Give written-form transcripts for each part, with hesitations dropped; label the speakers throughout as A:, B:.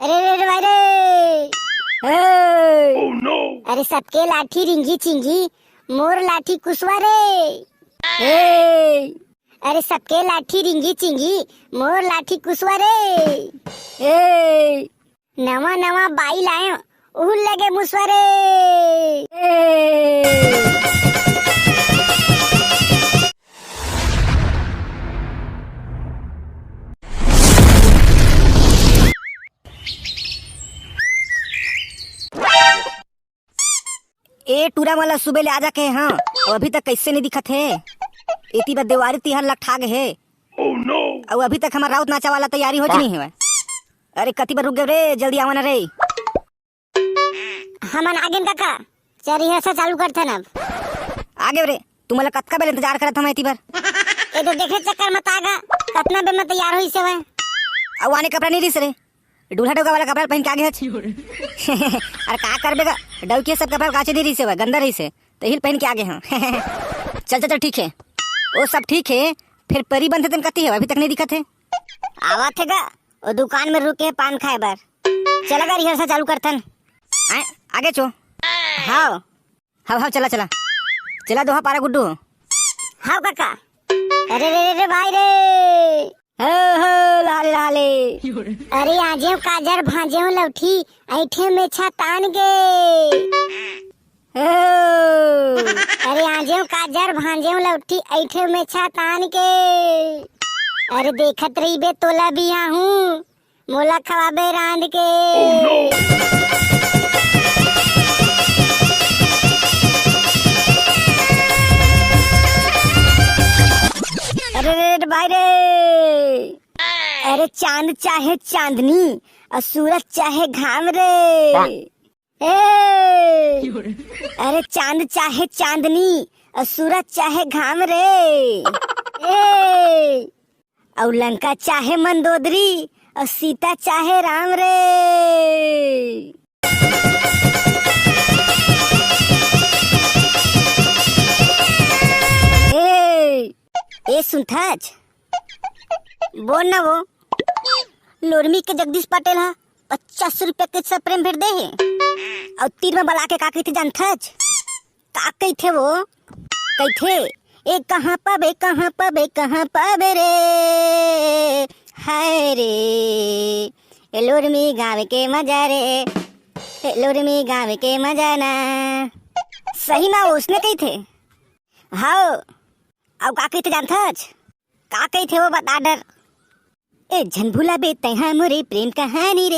A: अरे रे रे भाई रे।
B: Oh no!
A: अरे सबके लाठी रिंगी चिंगी, मोर लाठी कुसवा रे। अरे सबके लाठी रिंगी चिंगी, मोर लाठी कुसवा रे। नवा नवा बाई लायो, उहुल लगे मुसवा रे।
C: ए टूरा वाला सुबह ले आ जाके हाँ, और अभी तक कैसे नहीं दिखत है। इती बद देवारी तिहर लग है।
B: Oh no!
C: और अभी तक हमारा राउत नाचा वाला तैयारी हो नहीं है। अरे कति बार रुक गए रे, जल्दी आवा ना रे।
A: हमन आगे काका, चल रिहर्सल चालू करते ना।
C: आगे रे, तुम्हारा कतका बेल इंतजार करत हम इती बार।
A: ए तो देखे चक्कर मत आगा, कतना बे में तैयार होई से वह।
C: अब आने कपड़ा नहीं रिस रे, दूल्हा डोगा वाला कपड़ा पहन के आगे है। अरे का कर बेगा, डौकी सब कपड़ा काचे नहीं रिसे, गंदा रही से तो हिल पहन के आगे हाँ। चल चल चल ठीक है, वो सब ठीक है। फिर परी बंद तन कती है, अभी तक नहीं दिखत है।
A: आवा थे गा, वो दुकान में रुक के पान खाए बार। चला रिहर्सल चालू करतन।
C: आगे चो।
A: हाँ
C: हाँ हाँ चला चला चला दोहा पारा गुड्डू।
A: हाँ काका। अरे रे रे भाई रे। हो लाले लाले। अरे आजे काजर भाजे लौठी, ऐठे में छतान गे। अरे आजे काजर भाजे लौठी, ऐठे में छतान के। अरे देखत रही बे तोला बिया हूँ, मोला खवाबे रांध के।
B: Oh no!
A: अरे रे भाई रे। अरे चांद चाहे चांदनी, और सूरज चाहे घाम रे। अरे चांद चाहे चांदनी, और सूरज चाहे घाम रे। और लंका चाहे मंदोदरी, और सीता चाहे राम रे। ए सुनथाज, बोल ना वो लोरमी के जगदीश पटेल हा 50 रुपया के सब प्रेम भेट दे है। और तीर में बला के का कहते जानथाज, का कहते वो कहते, ए कहाँ पाबे कहाँ पाबे कहाँ पाबे रे, हाय रे। ए लोरमी गाँव के मजा रे, ए लोरमी गाँव के मजा ना। सही ना उसने कही थे। हाँ अब का कहते जानथाज, का कहते वो बता डर। ए झनभुला बे तैहा मोरे प्रेम कहानी रे,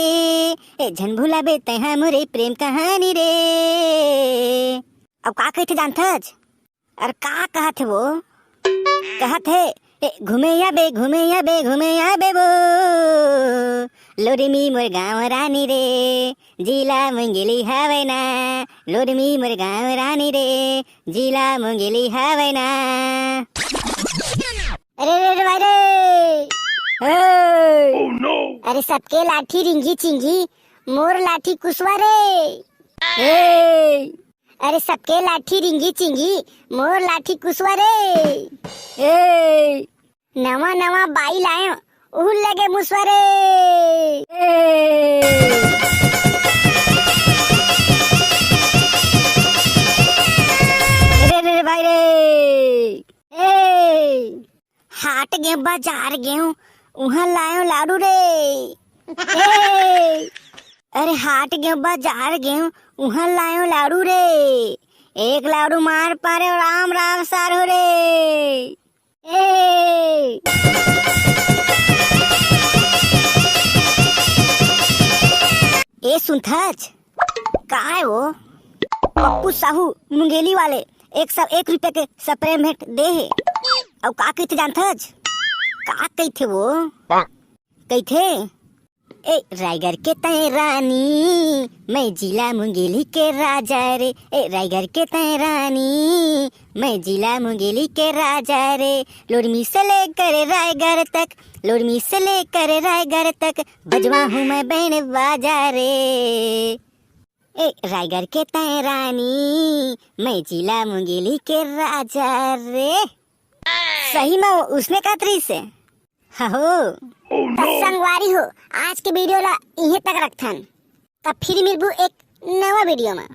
A: ए झनभुला बे तैहा मोरे प्रेम कहानी रे। अब का कहते जानथाज, अरे का कहत है वो, कहत है ए घूमे या बे घूमे या बे घूमे या बे वो, लोरमी मोर गाँव रानी रे, जिला मुंगेली हवे ना। लोरमी मोर गाँव रानी रे, जिला मुंगेली हवे ना। अरे रे भाई रे।
B: Oh no!
A: अरे सबके लाठी रिंगी चिंगी, मोर लाठी कुसवा रे। अरे सबके लाठी रिंगी चिंगी, मोर लाठी कुसवा रे। नवा नवा बाई लायो, उहुल लगे मुसवा रे। रे भाई रे। हाट गए बाजार गए, उहाँ लायो लाडू रे। अरे हाट गए बाजार गए, उहाँ लायो लाडू रे। एक लाडू मार पारे राम राम सार हो रे। ए सुनथाज, का है वो पप्पू साहू मुंगेली वाले 101 रुपए के स्प्रे भेंट दे है। और का कहते जानथाज, का कहते वो कहते, ए रायगढ़ के तय रानी, मैं जिला मुंगेली के राजा रे। ए रायगढ़ के तय रानी, मैं जिला मुंगेली के राजा रे। लोरमी से लेकर रायगढ़ तक, लोरमी से लेकर रायगढ़ तक, बजवा हूँ मैं बैंड बाजा रे। ए रायगढ़ के तय रानी, मैं जिला मुंगेली के राजा रे। सही में उसने कहा तरी से। हो
B: Oh
A: तो
B: no!
A: संगवारी हो आज के वीडियो ला इहे तक रखथन। तब फिर मिलबू एक नवा वीडियो में।